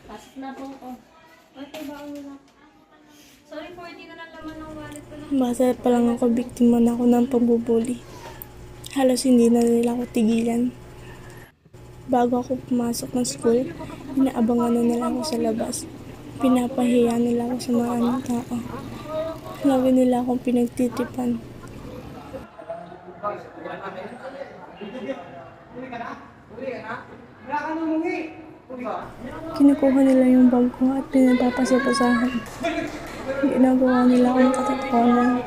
Pasok na po ko. Ate, baka na. Sorry, 40 na lang naman ang wallet ko na. Basta pa lang ako, biktima na ako ng pambubuli. Halos hindi na nila ako tigilan. Bago ako pumasok ng school, inaabangan na nila ako sa labas. Pinapahiya nila ako sa mga anong tao. Lagi nila akong pinagtitipan. Kinukuha nila yung bag ko at pinapapasapasahan. Ginagawa nila akong katotohanan.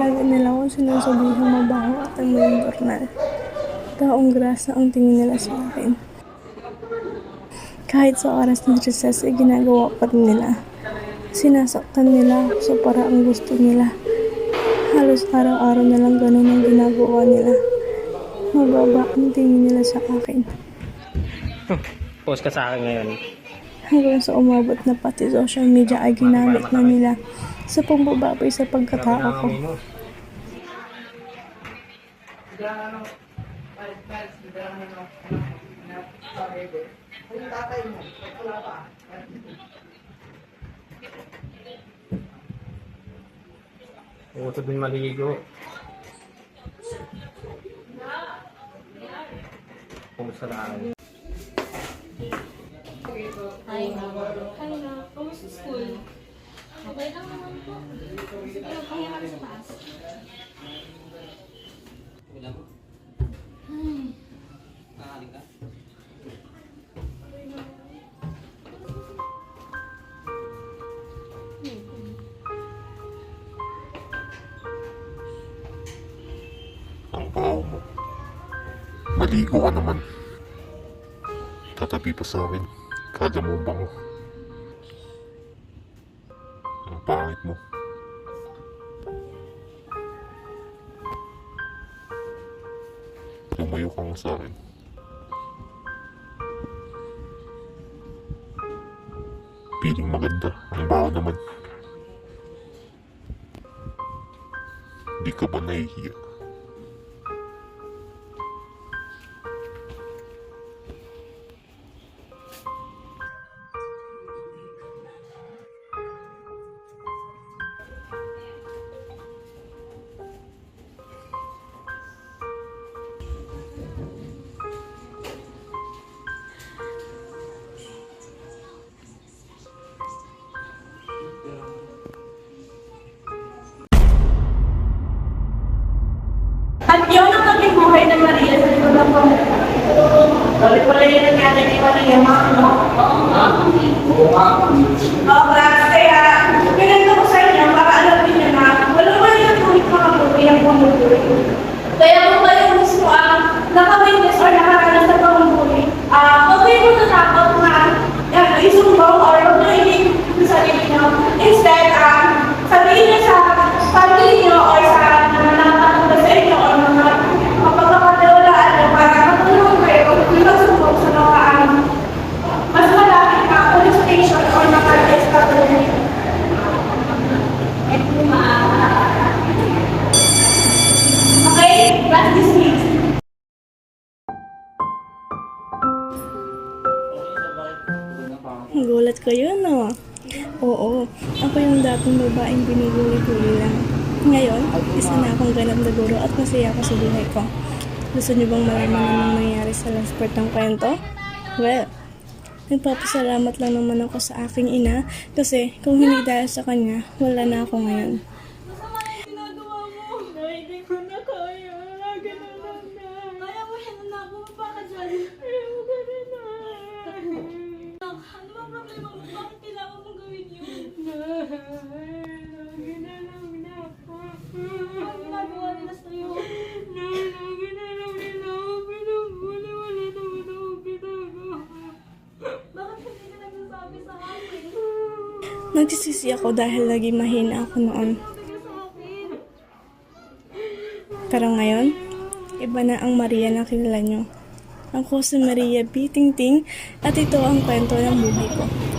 Lagi nila akong sinasabihang mabaho at ang normal. Taong grasa ang tingin nila sa akin. Kahit sa oras ng recess ay ginagawa pa rin nila. Sinasaktan nila ako sa paraang gusto nila. Halos araw-araw na lang ganun ang ginagawa nila. Mababa ang tingin nila sa akin. Post ka sa akin ngayon. Hanggang sa umabot na pati social media ay ginamit na nila sa pambababoy sa pagkatao ko. Utod din maligo. Kumusta na akin? Hi, na. Kamusta school? Okay lang naman po. Sige, kaya kami sa taas. Ang baho mo. Maligo ka naman. Tatabi pa sa akin. Kada mo bango. Ang pangit mo. Lumayo ka nga sa akin. Piling maganda. Ang baho naman. Di ka ba nahihiya? At yun ang naging buhay ng Maria sa likod ng pamilya. Bakit pala yun nangyari kay Maria, mga ano? Oo, kaya pinagdo ko sa inyo para alam niyo na walang mali ang tuwid mga buhay ang pamumuhay. Kaya kung kayo mismo ang nakawitness or nakaranas sa pamumuhay, huwag kayo matatakot na isumbong or huwag na inig sa sarili niyo. Instead, sabihin niyo sa family niyo or sa nakakatanda sa inyo or mga kapagkakatiwalaan niyo para matulungan kayo kung magsumbong sa mga mas malapit na police station or maka-establish. Okay? That's this week. Gulat kayo, no? Oo, ako yung dating babaeng biniguli-guli lang. Ngayon, isa na akong ganap na guro at masaya ako sa buhay ko. Gusto niyo bang malaman anong nangyari sa last part ng kwento? Well, nagpapasalamat lang naman ako sa aking ina kasi kung hindi dahil sa kanya, wala na ako ngayon. Ginagawa mo? Hindi ko na kaya. Lagi na lang na. Kaya mo yan na. Bumaba ka dyan. Ayaw mo ganun na. Ano ba problema mo? Bakit kailangan mong gawin yun? Lagi na lang na. Ano ginagawa nila sa'yo? Lagi na lang nila ako pinaguli. Wala naman ako ginagawa. Bakit hindi ka nagsasabi sa akin? Nagsisisi ako dahil naging mahina ako noon. Sige sa akin. Pero ngayon, Iba na ang Maria na kilala nyo. Ako si Maria B. Tingting at ito ang kwento ng buhay ko.